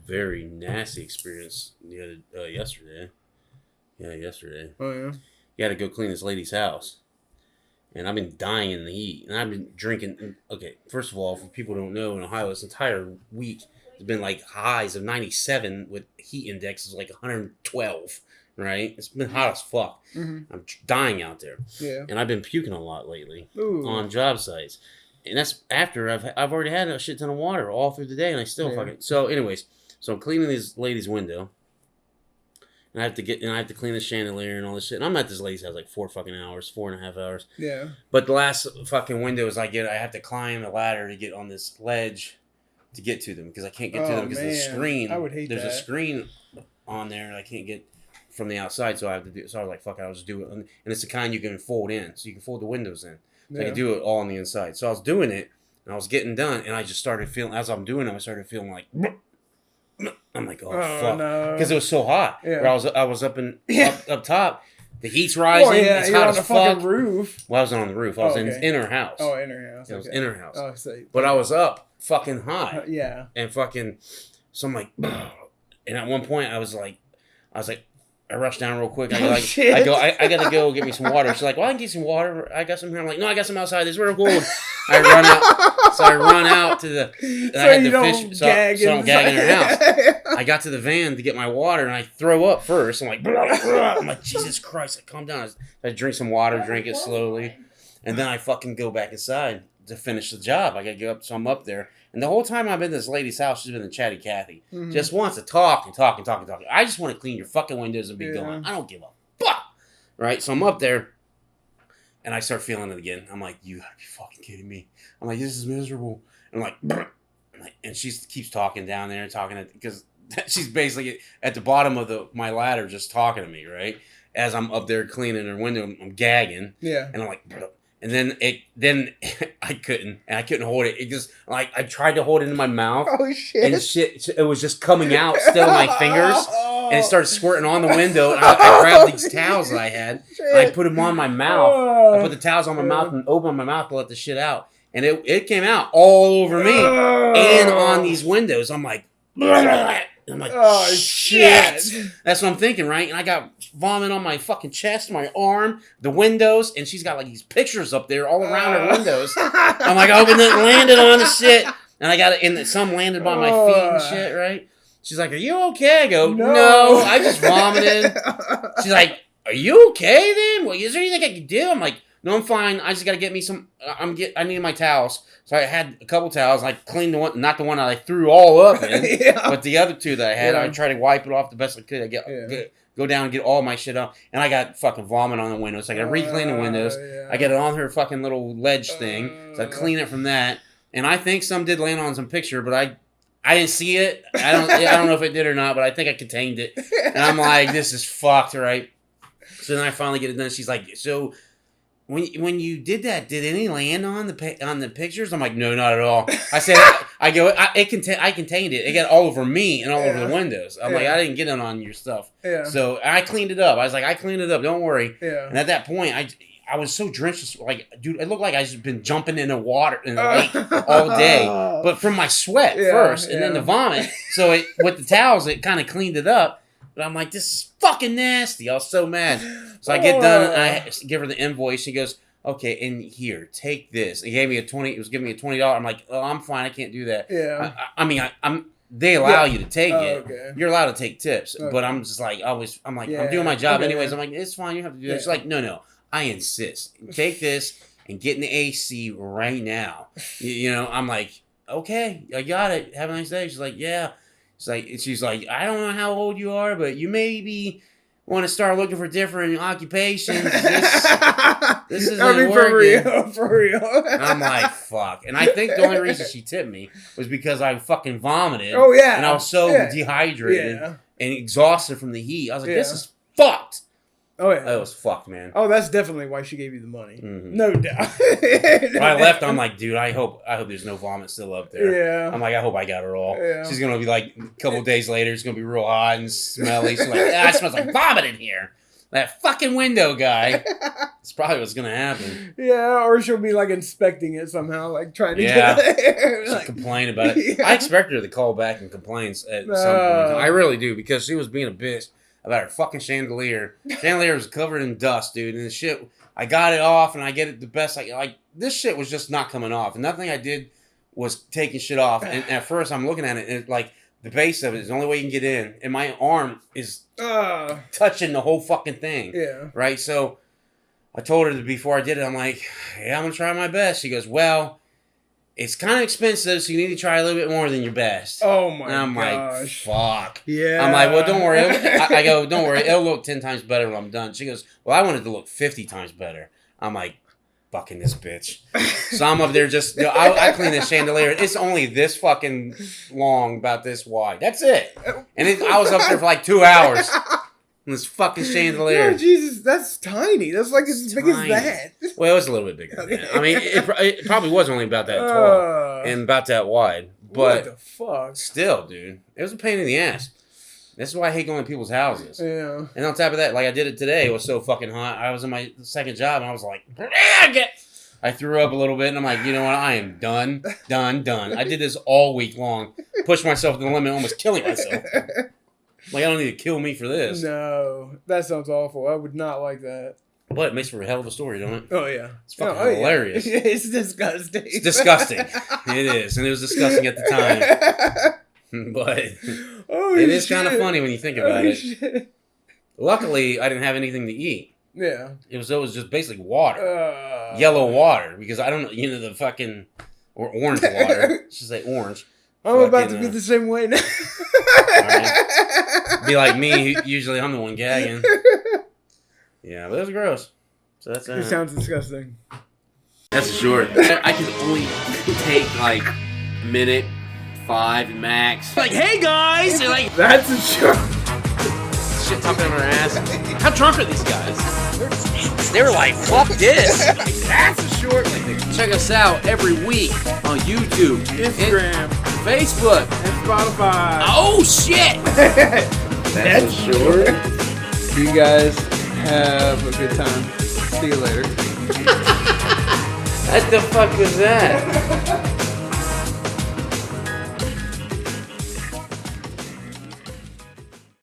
very nasty experience yesterday. Yeah, yesterday. Oh yeah. You had to go clean this lady's house. And I've been dying in the heat. And I've been drinking. Okay, first of all, for people who don't know, in Ohio, this entire week, it's been like highs of 97 with heat indexes like 112, right? It's been hot as fuck. Mm-hmm. I'm dying out there. Yeah. And I've been puking a lot lately. Ooh. On job sites. And that's after I've already had a shit ton of water all through the day, and I still fucking... So anyways, so I'm cleaning this lady's window. And I have to clean the chandelier and all this shit. And I'm at this lady's house like 4.5 hours. Yeah. But the last fucking windows I have to climb a ladder to get on this ledge to get to them because I can't get to them because the screen. I would hate there's that. a screen on there and I can't get from the outside, so I have to do. So I was like, "Fuck it, I'll just do it." And it's the kind you can fold in, so you can fold the windows in. So I can do it all on the inside. So I was doing it, and I was getting done, and I just started feeling as I'm doing it, I started feeling like. I'm like, oh fuck, because it was so hot. Yeah. Where I was up top. The heat's rising. Oh yeah, it's you're hot on the as fuck. fucking roof. Well, I wasn't on the roof. I was in her house. Oh, in her house. It was in her house. Oh, so, but I was up fucking high. Yeah. And fucking, so I'm like, and at one point I was like, I rushed down real quick. I gotta go get me some water. She's like, well, I can get some water. I got some here. I'm like, no, I got some outside. It's real cold. I run out. So I run out to the. So I had you to don't fish. don't gag in her house. I got to the van to get my water, and I throw up first. I'm like, Jesus Christ! I calm down. I drink some water, drink it slowly, and then I fucking go back inside to finish the job. I gotta go up, so I'm up there. And the whole time I've been to this lady's house, she's been a chatty Cathy. Mm-hmm. Just wants to talk. I just want to clean your fucking windows and be gone. I don't give a fuck. Right? So I'm up there, and I start feeling it again. I'm like, you gotta be fucking kidding me. I'm like, this is miserable. And I'm like, and she keeps talking down there, because she's basically at the bottom of my ladder just talking to me, right? As I'm up there cleaning her window, I'm gagging. Yeah. And I'm like, and then I couldn't hold it. It just like I tried to hold it in my mouth. Oh shit! And it was just coming out still in my fingers, and it started squirting on the window. And I grabbed these towels that I had, and I put them on my mouth. I put the towels on my mouth and opened my mouth to let the shit out, and it came out all over me and on these windows. I'm like. I'm like, oh shit! That's what I'm thinking, right? And I got vomit on my fucking chest, my arm, the windows, and she's got like these pictures up there all around her windows. I'm like, oh, and then landed on the shit, and I got it, and some landed by my feet and shit, right? She's like, are you okay? I go, no, I just vomited. She's like, are you okay then? Well, is there anything I can do? I'm like, no, I'm fine. I just got to get me some. I need my towels. So I had a couple towels. I cleaned the one, not the one that I threw all up in, but the other two that I had. I tried to wipe it off the best I could. Go down and get all my shit out. And I got fucking vomit on the windows. So I got to re-clean the windows. I got it on her fucking little ledge thing. So I clean it from that. And I think some did land on some picture, but I didn't see it. I don't know if it did or not, but I think I contained it. And I'm like, this is fucked, right? So then I finally get it done. She's like, so. When you did that, did any land on the pictures? I'm like, no, not at all. I said, I contained it. It got all over me and all over the windows. I'm like, I didn't get it on your stuff. Yeah. So I cleaned it up. I was like, I cleaned it up. Don't worry. Yeah. And at that point, I was so drenched, like, dude, it looked like I just been jumping in the water in the lake all day, but from my sweat first, and then the vomit. So with the towels, it kind of cleaned it up. But I'm like, this is fucking nasty. I was so mad. So I get done, and I give her the invoice. She goes, okay, and here, take this. He gave me it was giving me a $20. I'm like, oh, I'm fine. I can't do that. Yeah. They allow you to take it. Okay. You're allowed to take tips. Okay. But I'm just like, I'm doing my job anyways. I'm like, it's fine. You have to do that. She's like, no. I insist. Take this and get in the AC right now. I'm like, okay, I got it. Have a nice day. She's like, yeah. She's like, I don't know how old you are, but you maybe want to start looking for different occupations. This isn't working. For real. And I'm like, fuck. And I think the only reason she tipped me was because I fucking vomited. Oh, yeah. And I was so dehydrated and exhausted from the heat. I was like, this is fucked. Oh, yeah. That was fucked, man. Oh, that's definitely why she gave you the money. Mm-hmm. No doubt. When I left, I'm like, dude, I hope there's no vomit still up there. Yeah. I'm like, I hope I got her all. Yeah. She's going to be like, a couple days later, it's going to be real hot and smelly. She's like, it smells like vomit in here. That fucking window guy. It's probably what's gonna happen. Yeah, or she'll be like inspecting it somehow, like trying to Yeah. get there. She'll Like, complain about it. Yeah. I expect her to call back and complain at some point. I really do, because she was being a bitch about her fucking chandelier. Chandelier was covered in dust, dude, and the shit. I got it off, and I get it the best. Like this shit was just not coming off, and nothing I did was taking shit off. And at first, I'm looking at it, and like the base of it is the only way you can get in, and my arm is touching the whole fucking thing. Yeah. Right, so I told her before I did it, I'm like, yeah, I'm gonna try my best. She goes, well, it's kind of expensive, so you need to try a little bit more than your best. Oh my And I'm gosh. like, fuck. Yeah. I'm like, well, don't worry. I go, don't worry. It'll look 10 times better when I'm done. She goes, well, I want it to look 50 times better. I'm like, fucking this bitch. So I'm up there just, I clean this chandelier. It's only this fucking long, about this wide. That's it. And I was up there for like 2 hours. And this fucking chandelier. Oh, Jesus, that's tiny. That's like as big as Tiny. that. Well, it was a little bit bigger than that. I mean, it probably was only about that tall and about that wide. What But the fuck? still, dude, it was a pain in the ass. This is why I hate going to people's houses. Yeah. And on top of that, like I did it today, it was so fucking hot. I was in my second job, and I was like, I threw up a little bit, and I'm like, you know what? I am done. I did this all week long. Pushed myself to the limit, almost killing myself. Like, I don't need to kill me for this. No, that sounds awful. I would not like that. But it makes for a hell of a story, don't it? Oh, yeah. It's fucking Oh, yeah. hilarious. It's disgusting. It's disgusting. It is. And it was disgusting at the time. But it is kind of funny when you think about it. Shit. Luckily, I didn't have anything to eat. Yeah. It was just basically water. Yellow water. Because I don't know, the fucking, or orange water. Let's just say orange. I'm about to be the same way now. Right. Be like me, usually I'm the one gagging. Yeah, but it was gross. So that's It sounds disgusting. That's a short. I can only take like a minute, 5 max. Like, hey guys! They're like, That's a short. shit talking on our ass. How drunk are these guys? They were like, fuck this. That's a short. Check us out every week on YouTube, Instagram, Facebook, and Spotify. Oh shit! That's short. You guys have a good time. See you later. What the fuck was that?